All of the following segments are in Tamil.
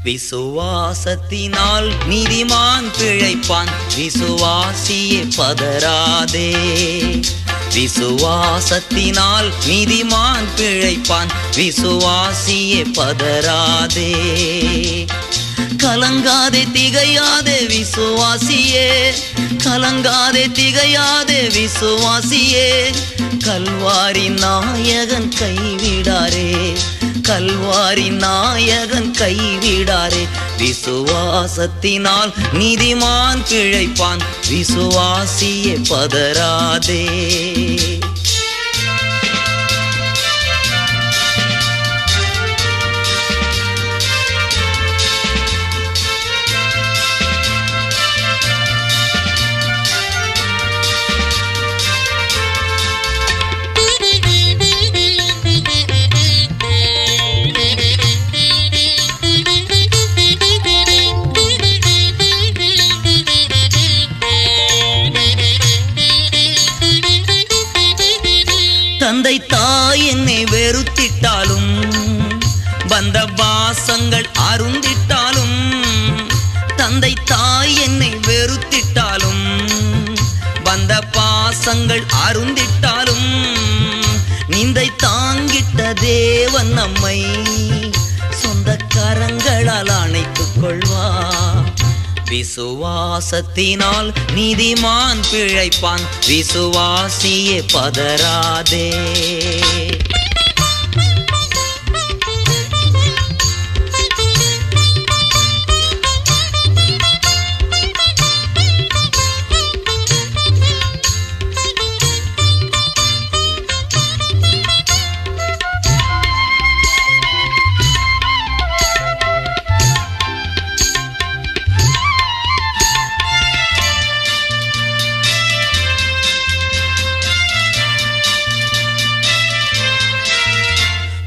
விசுவாசத்தினால் நீதிமான் பிழைப்பான், விசுவாசியே பதறாதே. விசுவாசத்தினால் நீதிமான் பிழைப்பான், விசுவாசியே பதறாதே. கலங்காதே திகையாதே விசுவாசியே, கலங்காதே திகையாதே விசுவாசியே. கல்வாரி நாயகன் கைவிடாரே, கல்வாரி நாயகன் கைவிடாரே. விசுவாசத்தினால் நீதிமான் பிழைப்பான், விசுவாசியே பதறாதே. தந்தை தாய் என்னை வெறுத்திட்டாலும், பந்த பாசங்கள் அருந்திட்டாலும், தந்தை தாய் என்னை வெறுத்திட்டாலும், பந்த பாசங்கள் அருந்திட்டாலும், நிந்தை தாங்கிட்ட தேவன் நம்மை சொந்த கரங்களால் அணைத்துக் கொள்வார். விசுவாசத்தினால் நீதிமான் பிழைப்பான், விசுவாசியே பதறாதே.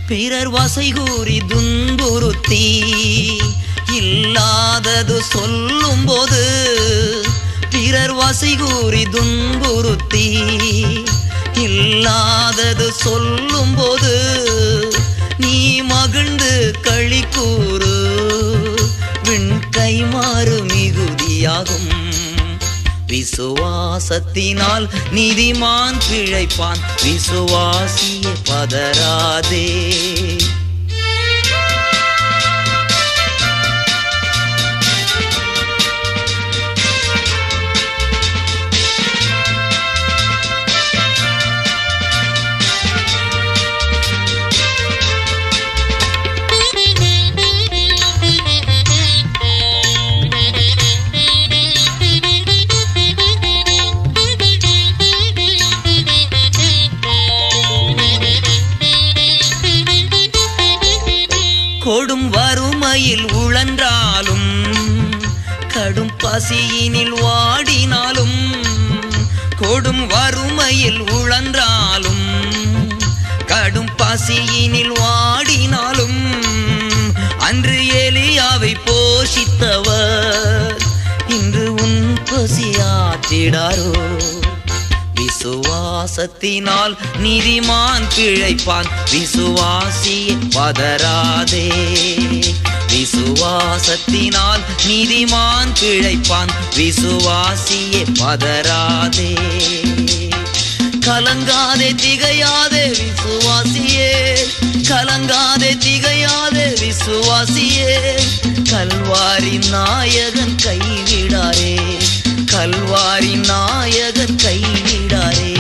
பிறர் வசை கூறி துன்புறுத்தி இல்லாதது சொல்லும் போது, பிறர் வசை கூறி துன்புறுத்தி இல்லாதது சொல்லும் போது, நீ மகிழ்ந்து களி கூறு, விண் கைமாறு மிகுதியாகும். விசுவாசத்தினால் நீதிமான் பிழைப்பான், விசுவாசியே பதறாதே. கொடும் வறுமையில் உழன்றாலும், கடும் பசியினில் வாடினாலும், கொடும் வறுமையில் உழன்றாலும், கடும் பசியினில் வாடினாலும், அன்று எலியாவை போஷித்தவர் இன்று உன் பசியாற்றிடாரோ. விசுவாசத்தினால் நீதிமான் பிழைப்பான், விசுவாசியே பதறாதே. விசுவாசத்தினால் நீதிமான் பிழைப்பான், விசுவாசியே பதறாதே. கலங்காதே திகையாதே விசுவாசியே, கலங்காதே திகையாதே விசுவாசியே. கல்வாரி நாயகன் கைவிடாரே, கல்வாரி நாயகன் கைவிடாரே.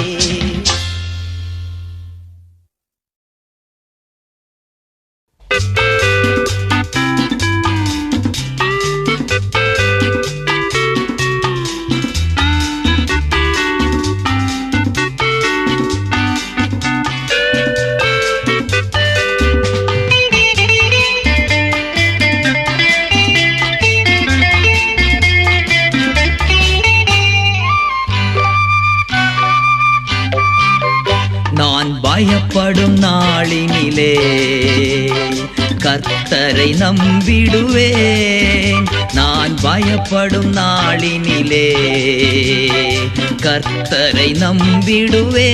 நான் பயப்படும் நாளினிலே கர்த்தரை நம்பிடுவேன், நான் பயப்படும் நாளினிலே கர்த்தரை நம்பிடுவே.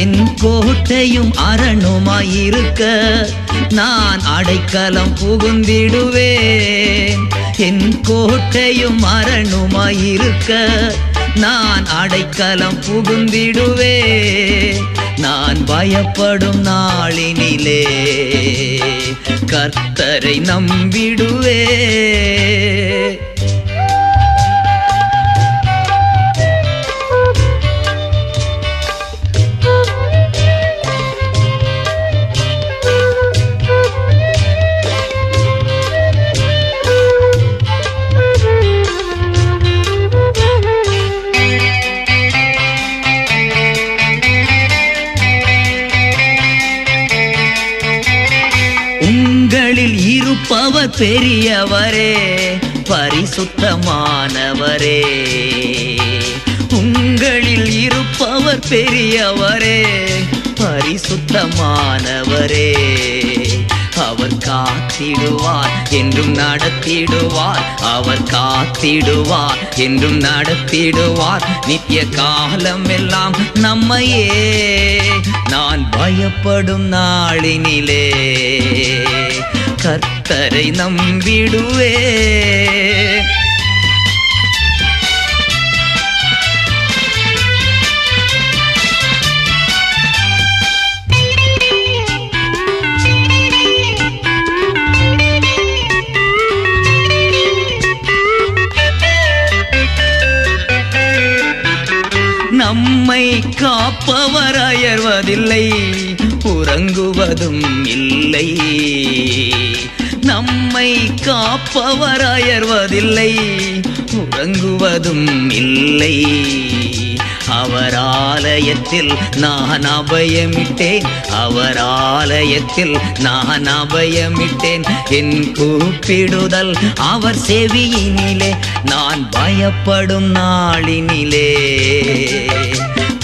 என் கோட்டையும் அரணுமாயிருக்க நான் அடைக்கலம் புகுந்திடுவேன். என் கோட்டையும் அரணுமாயிருக்க நான் அடைக்கலம் புகுந்திடுவேன். நான் பயப்படும் நாளினிலே கர்த்தரை நம்பிடுவே. உங்களில் இருப்பவர் பெரியவரே, பரிசுத்தமானவரே. உங்களில் இருப்பவர் பெரியவரே, பரிசுத்தமானவரே. அவர் காத்திடுவார் என்றும் நடத்திடுவார். அவர் காத்திடுவார் என்றும் நடத்திடுவார். நித்திய காலம் எல்லாம் நம்மையே. நான் பயப்படும் நாளினிலே கர்த்தரை நம்பிடுவே. நம்மை காப்பவர் அயர்வதில்லை, உறங்குவதும் இல்லை. நம்மை காப்பவர் அயர்வதில்லை, உறங்குவதும் இல்லை. அவர் ஆலயத்தில் நான் அபயமிட்டேன். அவர் ஆலயத்தில் நான் அபயமிட்டேன். என் கூப்பிடுதல் அவர் செவியினிலே. நான் பயப்படும் நாளினிலே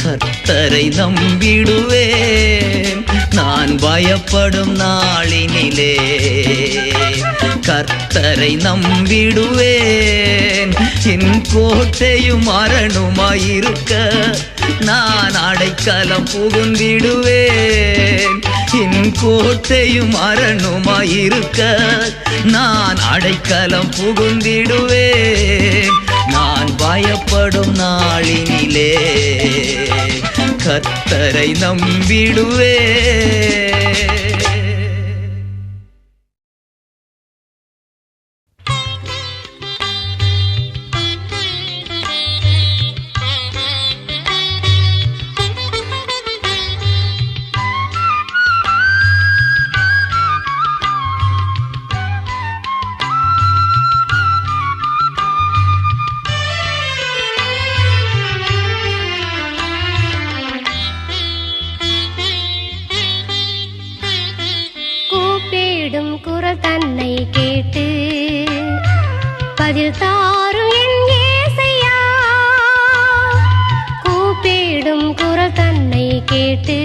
கர்த்தரை நம்பிடுவேன். நான் பயப்படும் நாளினிலே கர்த்தரை நம்பிடுவேன். என் கோட்டையும் அரணுமாயிருக்க நான் அடைக்கலம் புகுந்திடுவேன். என் கோட்டையும் அரணுமாயிருக்க நான் அடைக்கலம் புகுந்திடுவேன். நான் பயப்படும் நாளினிலே கர்த்தரை நம்பிடுவேன். குரல் தன்னை கேட்டு பதில் தாரும் என் ஏசையா. கூப்பிடும் குரல் தன்னை கேட்டு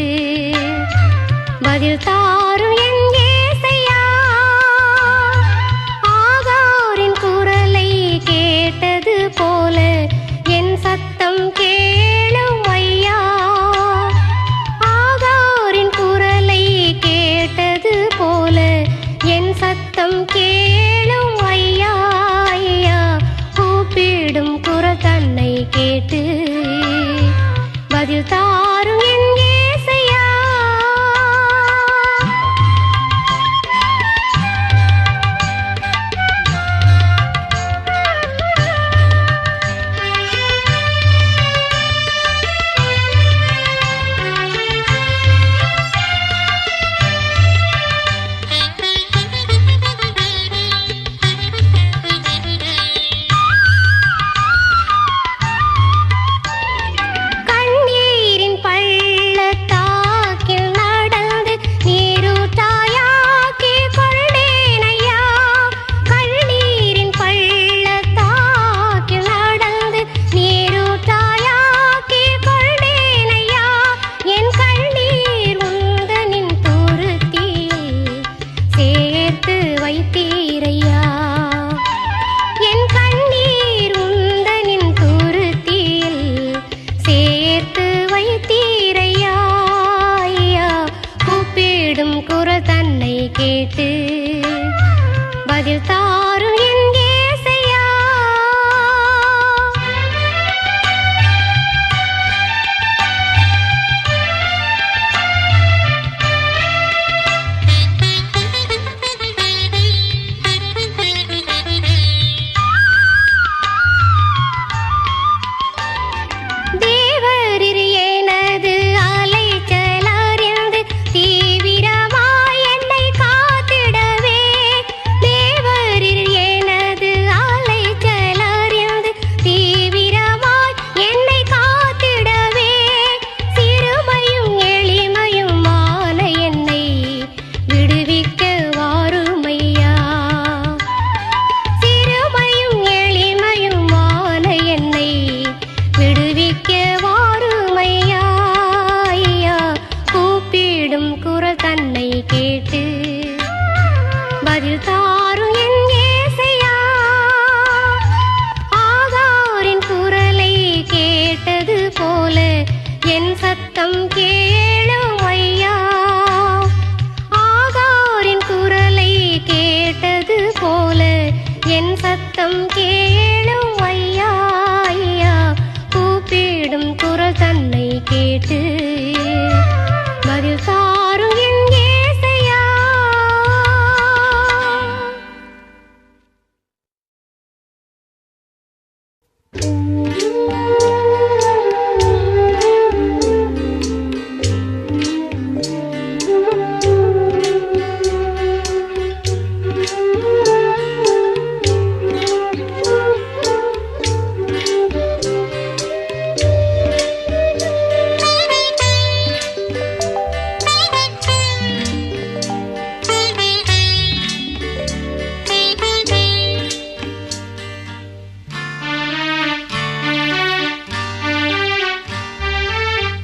பதில் தாரும் என் ஏசையா. ஆகாரின் குரலை கேட்டது போல என் சத்தம் கேளும் ஐயா. ஆகாரின் குரலை கேட்டது போல என் சத்தம் கேளும் ஐயா. ஐயா கூப்பிடும் குரல் தன்னை கேட்டு பதில் தாரும் என் ஏசையா. என் சத்தம் கேளும் ஐயா ஐயா, கூப்பிடும் குரல் தன்னை கேட்டு பதில் தாரும் என் ஏசையா.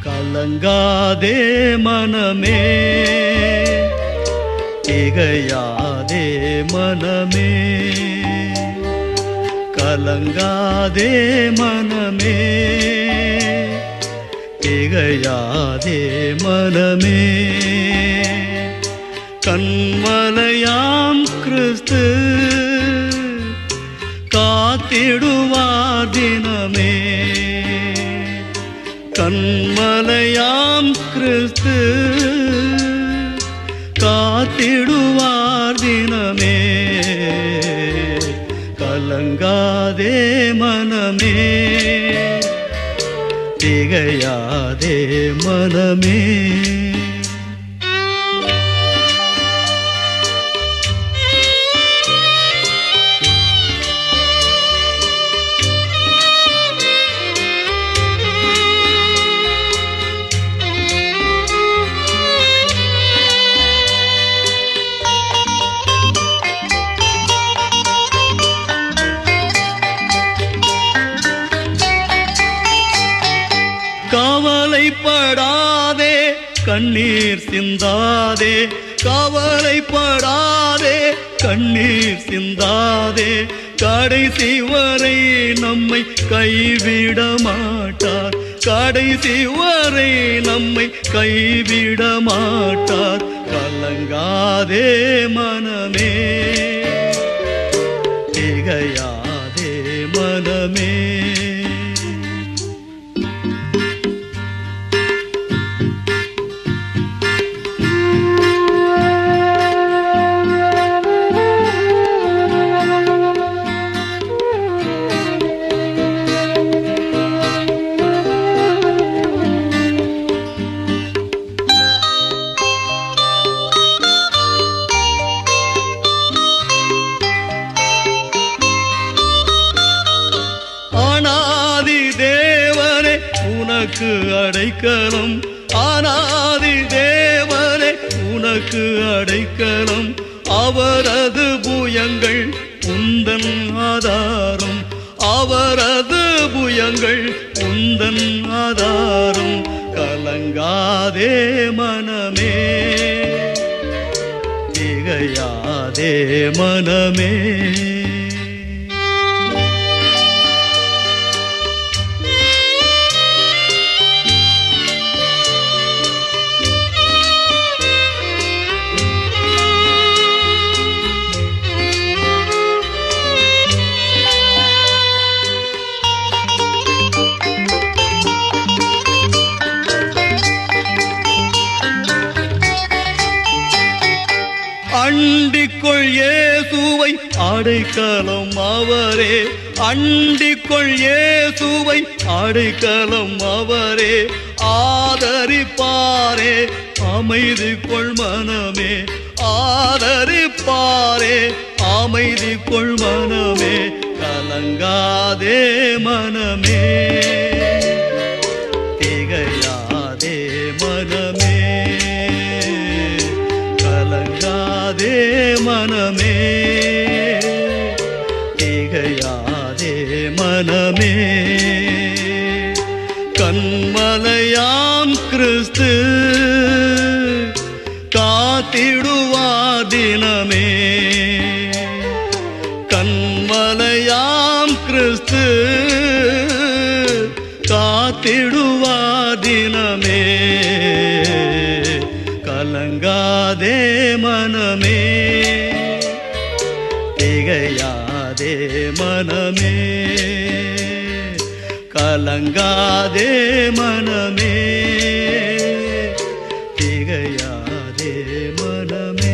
கலங்காதே மனமே, திகையாதே மனமே, கலங்காதே மனமே, திகையாதே மனமே. கண்மலையாம் கிறிஸ்து காத்திடுவார் தினமே, கண்மலையாம் கிறிஸ்து காத்திடுவார் தினமே. கலங்காதே மனமே, திகையாதே மனமே. கவலைப்படாதே கண்ணீர் சிந்தாதே, கவலைப்படாதே கண்ணீர் சிந்தாதே, கடைசி வரை நம்மை கைவிட மாட்டார், கடைசி வரை நம்மை கைவிட மாட்டார். கலங்காதே மனமே, திகையாதே மனமே. ஆனாதி தேவனே உனக்கு அடைக்கலம், ஆனாதி தேவனே உனக்கு அடைக்கலம், அவரது புயங்கள் உந்தன் ஆதாரம், அவரது புயங்கள் உந்தன் ஆதாரம். கலங்காதே மனமே, திகையாதே மனமே. அண்டிக்கொள் இயேசுவை அடைக்கலம் அவரே, அண்டிக்கொள் இயேசுவை அடைக்கலம் அவரே, ஆதரிப்பாரே அமைதி கொள் மனமே, ஆதரிப்பாரே அமைதி கொள் மனமே. கலங்காதே மனமே, திகையாதே மனமே, கலங்காதே மனமே, திகையாதே மனமே. கண்மலையாம் கிறிஸ்து காத்திடுவார் தினமே, கண்மலையாம் கிறிஸ்து காத்திடுவார் தினமே. கலங்காதே மனமே, திகையாதே திகையாதே மனமே, கலங்காதே மனமே, திகையாதே மனமே.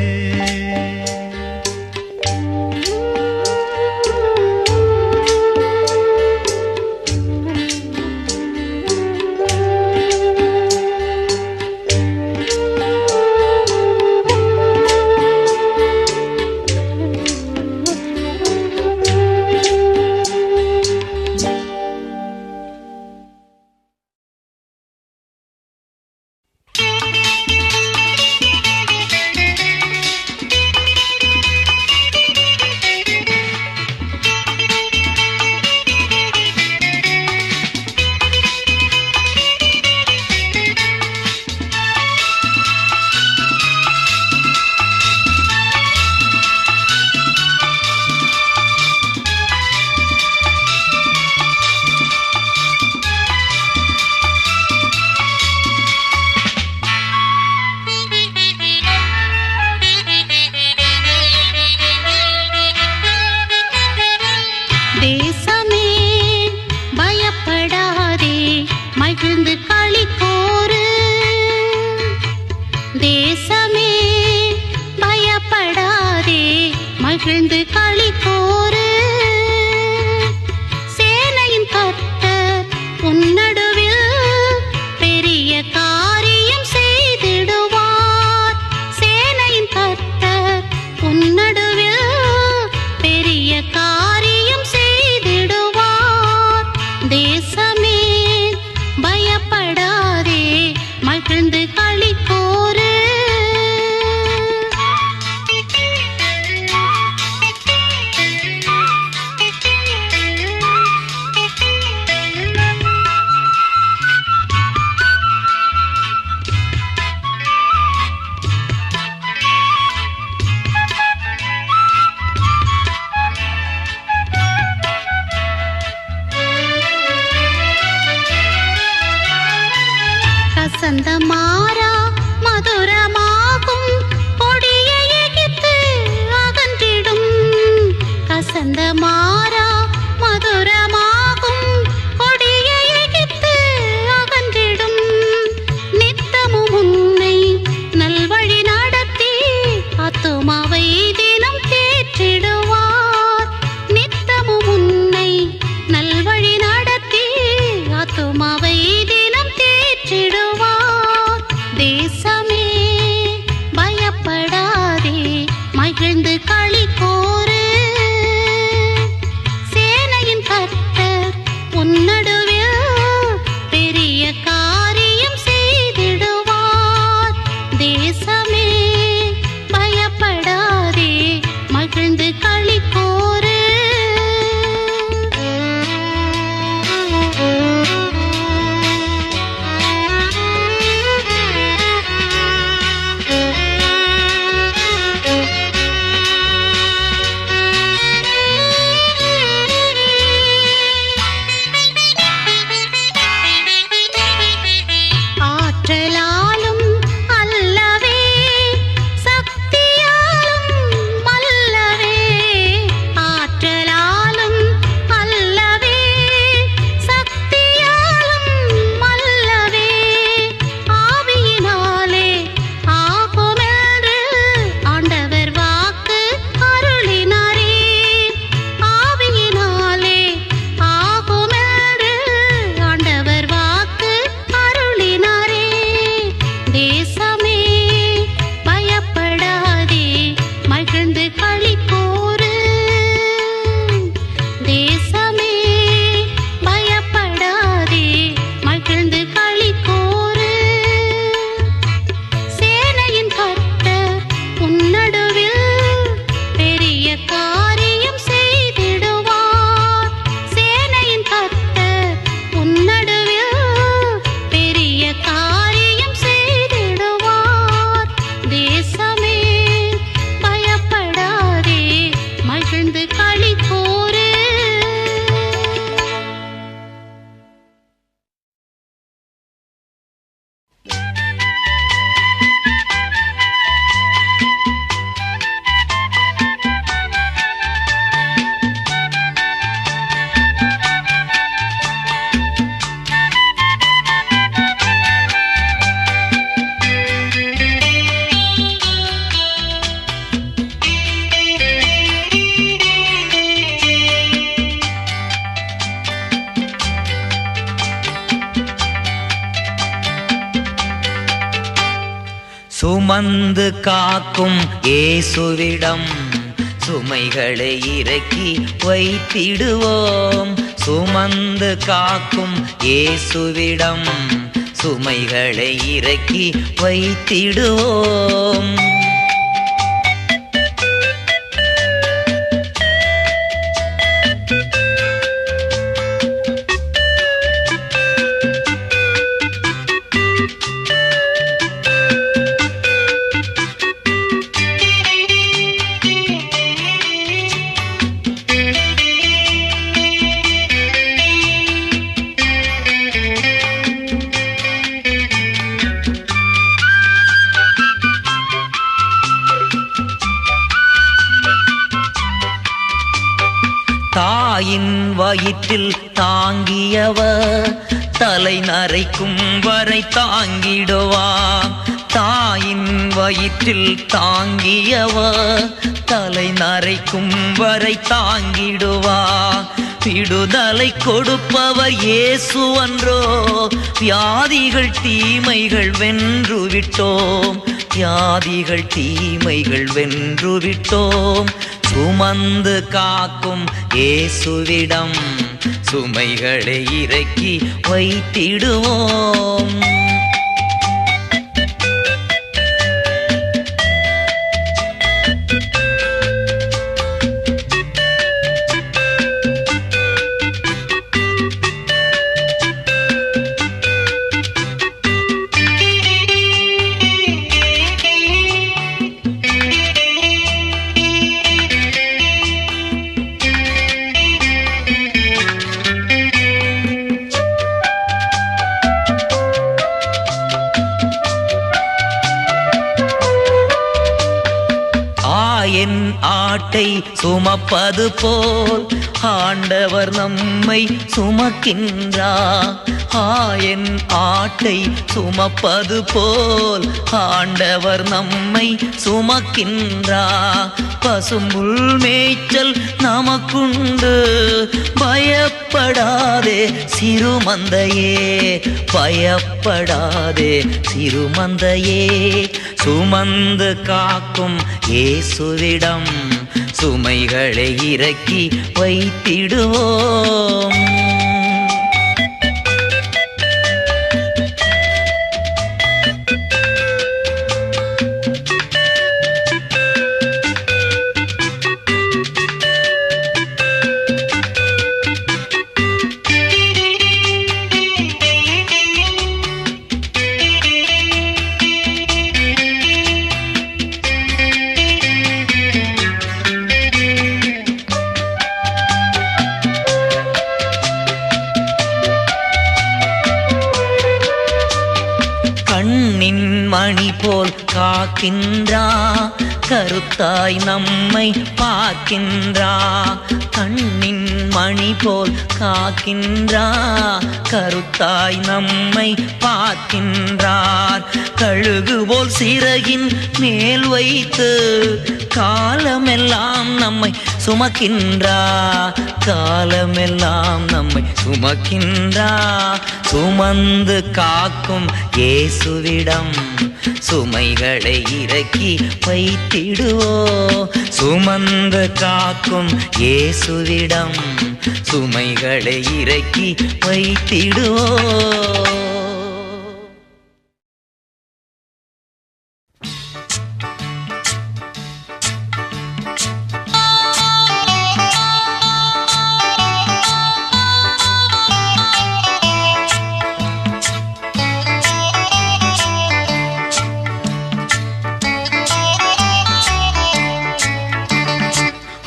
சுமந்து காக்கும் இயேசுவிடம் சுமைகளை இறக்கி வைத்திடுவோம். சுமந்து காக்கும் இயேசுவிடம் சுமைகளை இறக்கி வைத்திடுவோம். தாயின் வயிற்றில் தாங்கியவர் தலை நரைக்கும் வரை தாங்கிடுவார். தாயின் வயிற்றில் தாங்கியவர் தலை நரைக்கும் வரை தாங்கிடுவார். விடுதலை கொடுப்பவர் இயேசு அன்றோ. வியாதிகள் தீமைகள் வென்று விட்டோம். வியாதிகள் தீமைகள் வென்று விட்டோம். சுமந்து காக்கும் இயேசுவிடம் சுமைகளை இறக்கி வைத்திடுவோம். என் ஆட்டை சுமப்பது போல் ஆண்டவர் நம்மை சுமக்கின்றார். என் ஆட்டை சுமப்பது போல் ஆண்டவர் நம்மை சுமக்கின்றார். பசும்புல் மேய்ச்சல் நமக்குண்டு. பயப்படாதே சிறுமந்தையே, பயப்படாதே சிறுமந்தையே. சுமந்து காக்கும் இயேசுவிடம் சுமைகளை இறக்கி வைத்திடுவோம். கண்ணின் மணி போல் காக்கின்றா, கருத்தாய் நம்மை பார்க்கின்றா. கண்ணின் மணி போல் காக்கின்றா, கருத்தாய் நம்மை பார்க்கின்றார். கழுகு போல் சிறகின் மேல் வைத்து காலமெல்லாம் நம்மை சுமக்கின்றா, காலமெல்லாம் நம்மை சுமக்கின்றா. சுமந்து காக்கும் இயேசுவிடம் சுமைகளை இறக்கி வைத்திடுவோ. சுமந்து காக்கும் இயேசுவிடம் சுமைகளை இறக்கி வைத்திடுவோ.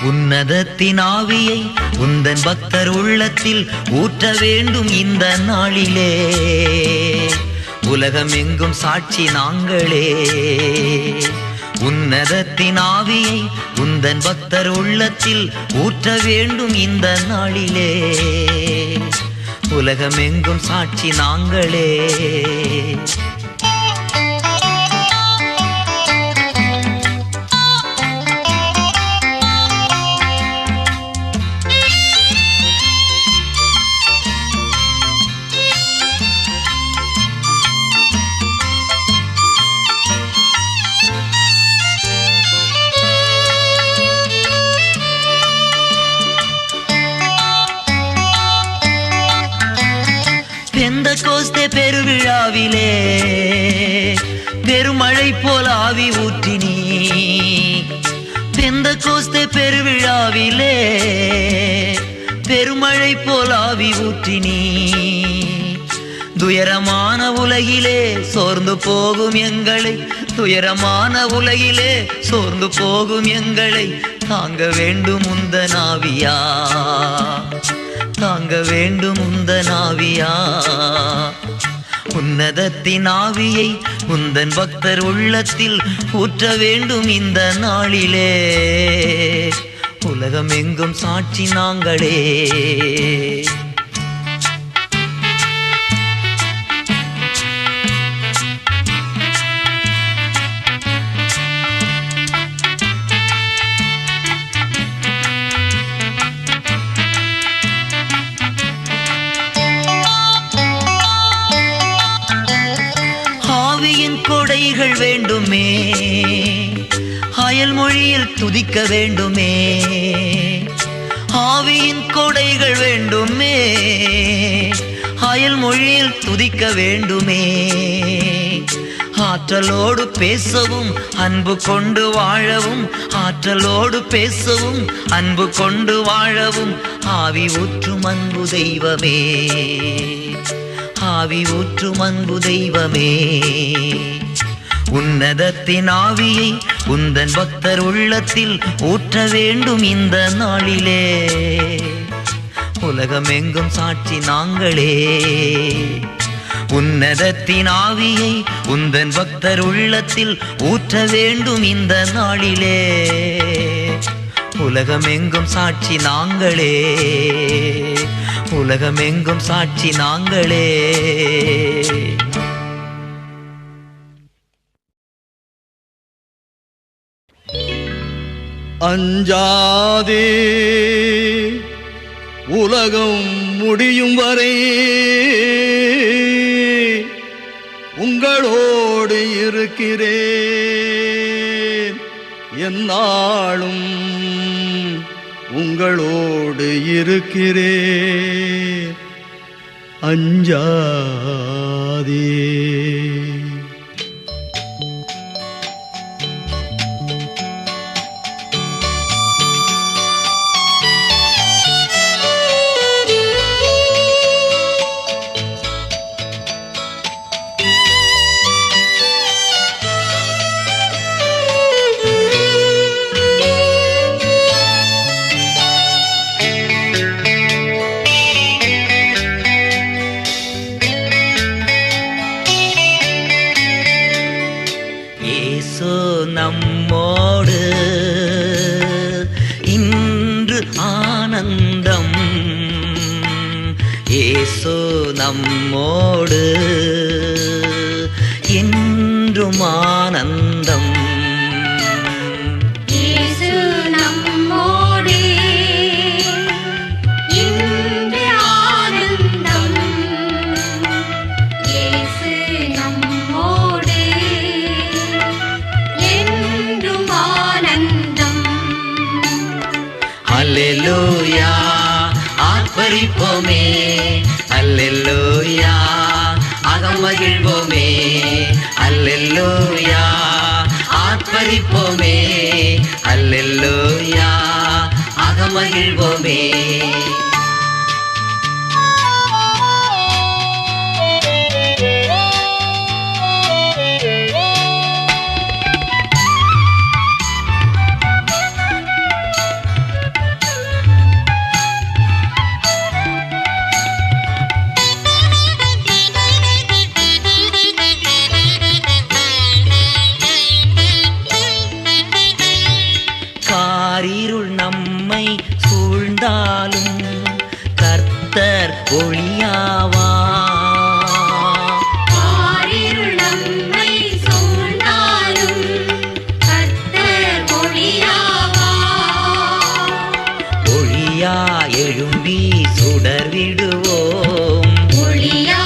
உன்னதத்தின் ஆவியை உந்தன் பக்தர் உள்ளத்தில் ஊற்ற வேண்டும் இந்த நாளிலே. உலகமெங்கும் சாட்சி நாங்களே. உன்னதத்தின் ஆவியை உந்தன் பக்தர் உள்ளத்தில் ஊற்ற வேண்டும் இந்த நாளிலே. உலகமெங்கும் சாட்சி நாங்களே. பெந்தகோஸ்தே பெருவிழாவிலே பெருமழை போல் ஆவி ஊற்றினீ. பெந்தகோஸ்தே பெருவிழாவிலே பெருமழை போல் ஆவி ஊற்றினீ. துயரமான உலகிலே சோர்ந்து போகும் எங்களை, துயரமான உலகிலே சோர்ந்து போகும் எங்களை தாங்க வேண்டும் உந்தன் ஆவியா, தாங்க வேண்டும் உந்தன் ஆவியா. உன்னதத்தின் ஆவியை உந்தன் பக்தர் உள்ளத்தில் ஊற்ற வேண்டும் இந்த நாளிலே. உலகம் எங்கும் சாட்சி நாங்களே. கொடைகள் வேண்டுமே, அயல் மொழியில் துதிக்க வேண்டுமே. ஆவியின் கொடைகள் வேண்டுமே, அயல் மொழியில் துதிக்க வேண்டுமே. ஆற்றலோடு பேசவும் அன்பு கொண்டு வாழவும், ஆற்றலோடு பேசவும் அன்பு கொண்டு வாழவும் ஆவி ஊற்றும் அன்பு தெய்வமே, ஆவி ஊற்றும் அன்பு தெய்வமே. உன்னதத்தின் ஆவியை உந்தன் பக்தர் உள்ளத்தில் ஊற்ற வேண்டும் இந்த நாளிலே. உலகம் எங்கும் சாட்சி நாங்களே. உன்னதத்தின் ஆவியை உந்தன் பக்தர் உள்ளத்தில் ஊற்ற வேண்டும் இந்த நாளிலே. உலகம் எங்கும் சாட்சி நாங்களே, உலகம் எங்கும் சாட்சி நாங்களே. அஞ்சாதே, உலகம் முடியும் வரை உங்களோடு இருக்கிறேன். எந்நாளும் உங்களோடு இருக்கிறேன். அஞ்சாதே. நம்மோடு இன்று ஆனந்தம், இயேசு நம்மோடு என்றும் ஆனந்தம். அல்லேலூயா ஆர்ப்பரிப்போமே, அல்லேலூயா அகமகிழ்வோமே. அல்லேலூயா ஆர்ப்பரிப்போமே, அல்லேலூயா அகமகிழ்வோமே. காரிருள் நம்மை சூழ்ந்தாலும் கர்த்தர் ஒளியாவா. காரிருள் நம்மை சூழ்ந்தாலும் கர்த்தர் ஒளியாவா. ஒளியா எழும்பி சுடர் விடுவோம், ஒளியா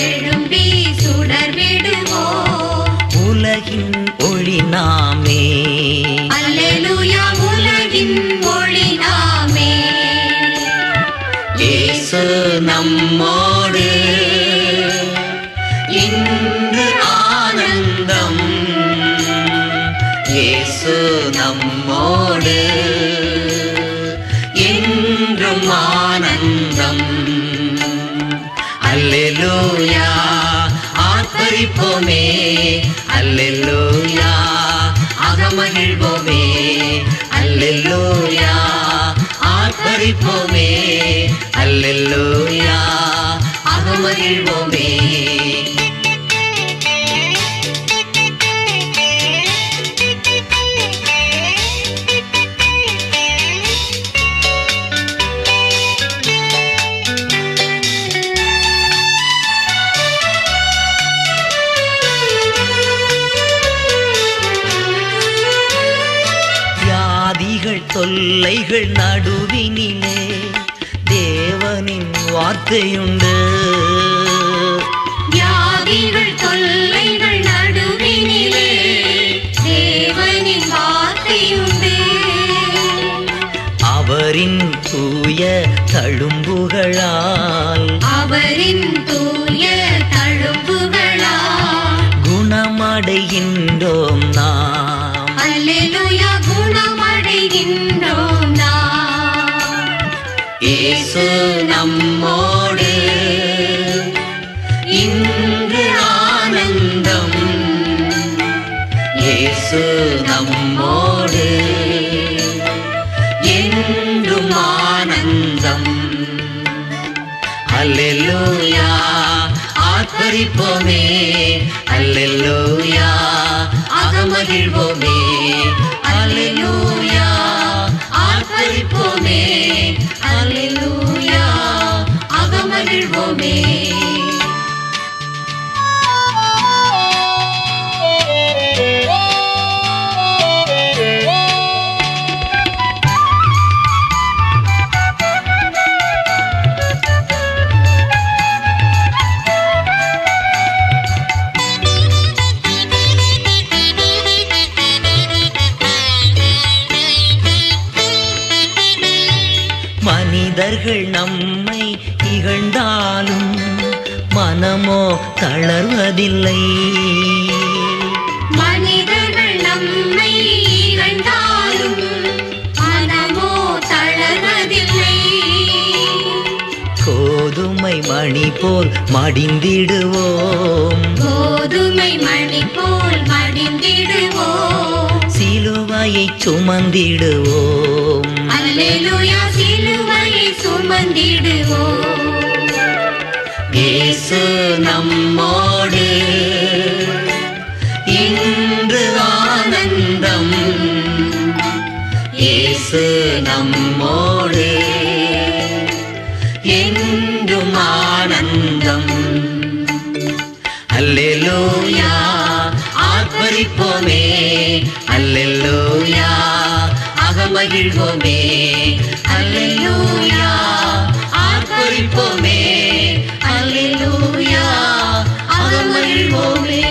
எழும்பி சுடர் விடுவோம். உலகின் ஒளி நாமே. அல்லேலூயா உலகின் ஒளி நாமே. இயேசு நம்மோடு என்றும் ஆனந்தம். அல்லேலூயா ஆர்ப்பரிப்போமே, அல்லேலூயா அகமகிழ்வோமே, அல்லேலூயா ஆர்ப்பரிப்போமே, அல்லேலூயா அகமகிழ்வோமே. தொல்லைகள் நடுவினிலே தேவனின் வார்த்தையுண்டு. வியாதிகள் தொல்லைகள் நடுவினிலே தேவனின் வார்த்தையுண்டு. அவரின் தூய தழும்புகளால், அவரின் தூய தழும்புகளால் குணமடைகின்றோம் நாம். அல்லேலூயா குணமடைகின்றோம் நாம். இயேசு நம்மோடு இன்று ஆனந்தம். இயேசு நம்மோடு என்றும் ஆனந்தம். அல்லேலூயா ஆர்ப்பரிப்போமே, அல்லேலூயா அகமகிழ்வோமே, அல்லேலூயா ஆர்ப்பரிப்போமே, அல்லேலூயா அகமகிழ்வோமே. மனிதர்கள் நம்மை இகழ்ந்தாலும் மனமோ தளர்வதில்லை. மனிதர்கள் நம்மை இகழ்ந்தாலும் மனமோ தளர்வதில்லை. கோதுமை மணி போல் மடிந்திடுவோம், கோதுமை மணி போல் மடிந்திடுவோம். சிலுவையை சுமந்திடுவோம். அல்லேலூயா சிலுவையை சுமந்திடுவோம். இயேசு நம்மோடு இன்று ஆனந்தம். இயேசு நம்மோடு என்றும் ஆனந்தம். அல்லேலூயா ஆர்ப்பரிப்போமே, அல்லேலூயா அகமகிழ்வோமே, அல்லேலூயா ஆர்ப்பரிப்போமே, அல்லேலூயா அகமகிழ்வோமே.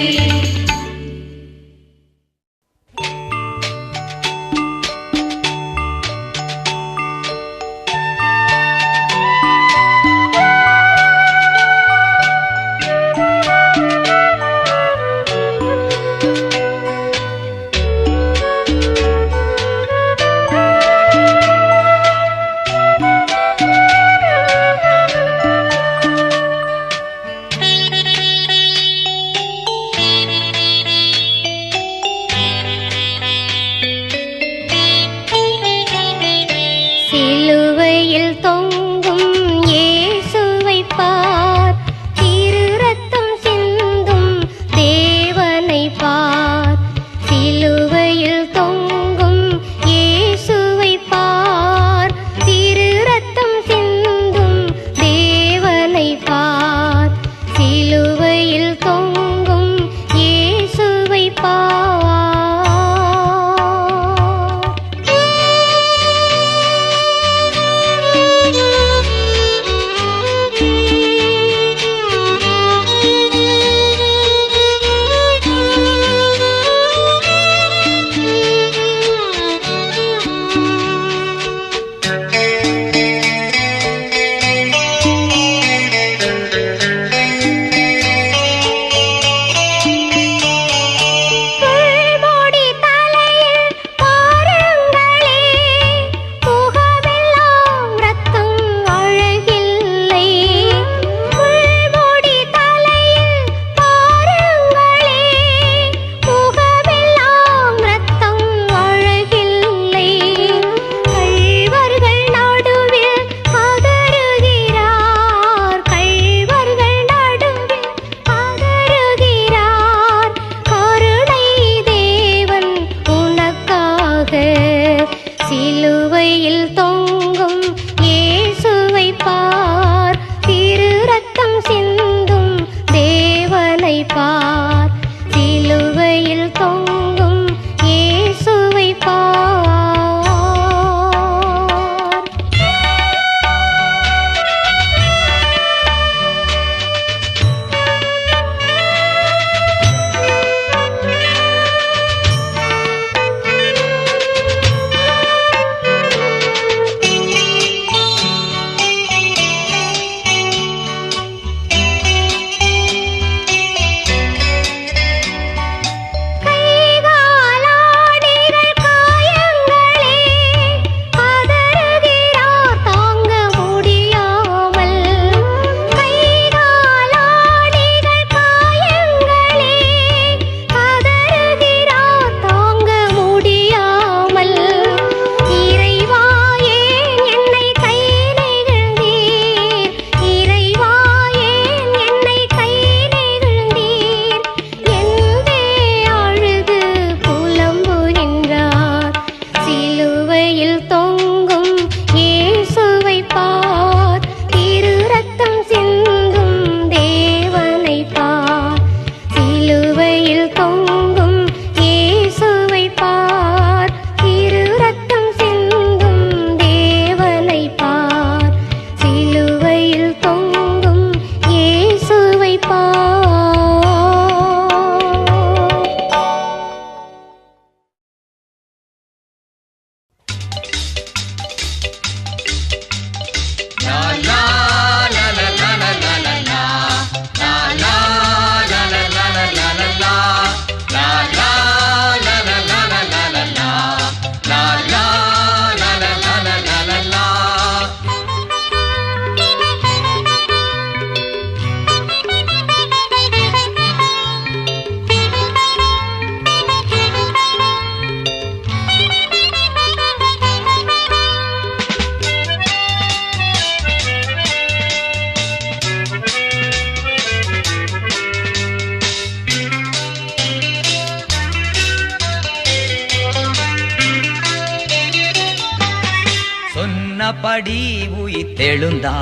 சொன்னபடி உயிர்த்தெழுந்தா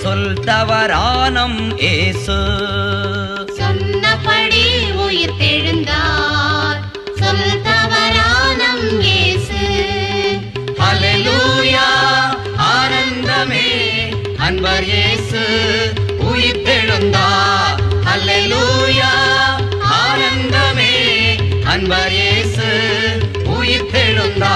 சொல் தவறானம் ஏசு சொன்னபடி உயிர்த்தெழுந்தார் சொல் தவறானம் இயேசு ஹல்லேலூயா ஆனந்தமே அன்பர் இயேசு உயிர்த்தெழுந்தா ஹல்லேலூயா ஆனந்தமே அன்பர் இயேசு உயிர்த்தெழுந்தா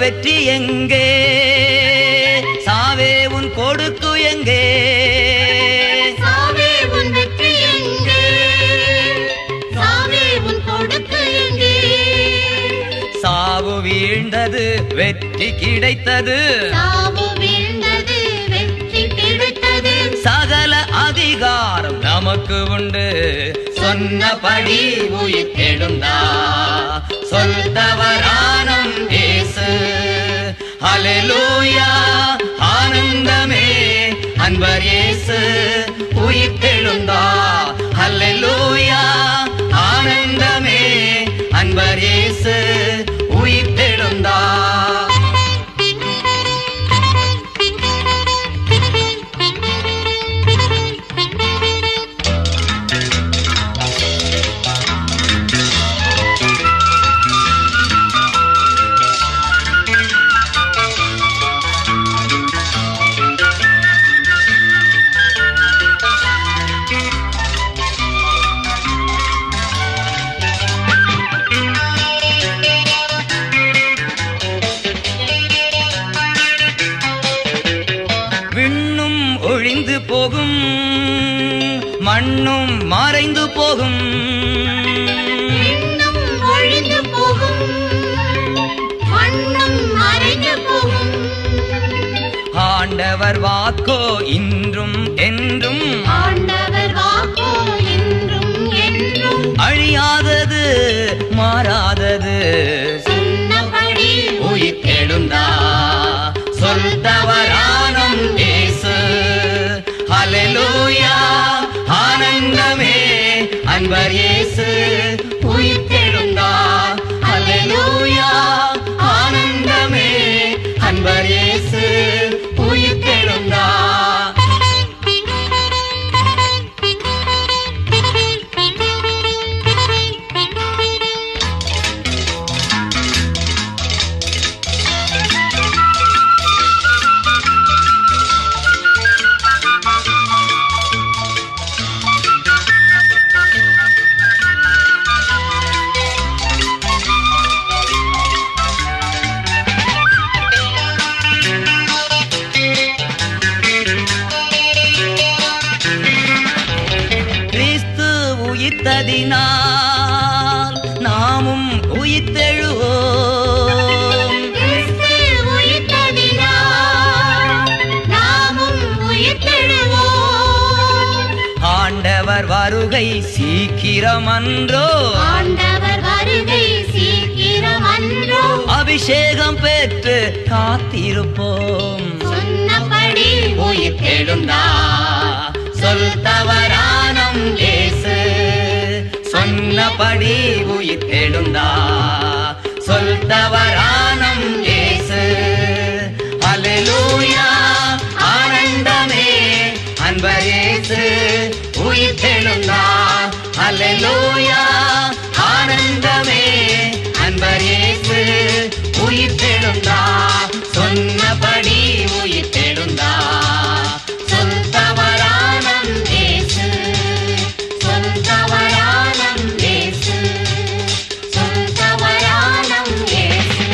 வெற்றி எங்கே சாவே உன் கொடுக்கு எங்கே சாவே உன் வெற்றி எங்கே சாவே உன் கொடுக்கு எங்கே சாவு வீழ்ந்தது வெற்றி கிடைத்தது சாவு வீழ்ந்தது வெற்றி கிடைத்தது சகல அதிகாரம் நமக்கு உண்டு சொன்னபடி உயிர்த்தெழுந்தா சொல் தவறானம் இயேசு ஹல்லேலூயா ஆனந்தமே அன்பர் இயேசு உயிர்த்தெழுந்தா ஹல்லேலூயா ஆனந்தமே அன்பர் இயேசு உயிர்த்தெழுந்தா விண்ணும் ஒழிந்து போகும் மண்ணும் மறைந்து போகும் விண்ணும் ஒழிந்து போகும் மண்ணும் மறைந்து போகும் ஆண்டவர் வாக்கோ இன்றும் என்றும் ஆண்டவர் வாக்கோ என்றும் என்றும் அழியாதது மாறாதது சொன்னபடி உயிர்த்தெழுந்தா சொல் தவறானம் இயேசு ஹல்லேலூயா ஆனந்தமே அன்பர் இயேசு உயிர்த்தெழுந்தா ஹல்லேலூயா ஆனந்தமே அன்பர் இயேசு உயிர்த்தெழுந்தா உயிர்த்ததினால் நாமும் உயிர்த்தெழுவோம் கிறிஸ்து உயிர்த்ததினால் நாமும் உயிர்த்தெழுவோம் ஆண்டவர் வருகை சீக்கிரமன்றோ ஆண்டவர் வருகை சீக்கிரமன்றோ அபிஷேகம் பெற்று காத்திருப்போம் சொன்னபடி உயிர்த்தெழுந்தா சொல் தவறானம் இயேசு சொன்னபடி உயிர்த்தெழுந்தா சொல் தவறானம் இயேசு. அல்லேலூயா ஆனந்தமே அன்பர் இயேசு உயிர்த்தெழுந்தார். அல்லேலூயா ஆனந்தமே அன்பர் இயேசு உயிர்த்தெழுந்தார். சொன்னபடி உயிர்த்தெழுந்தார். சொல் தவறானம் இயேசு. சொல் தவறானம் இயேசு. சொல் தவறானம் இயேசு.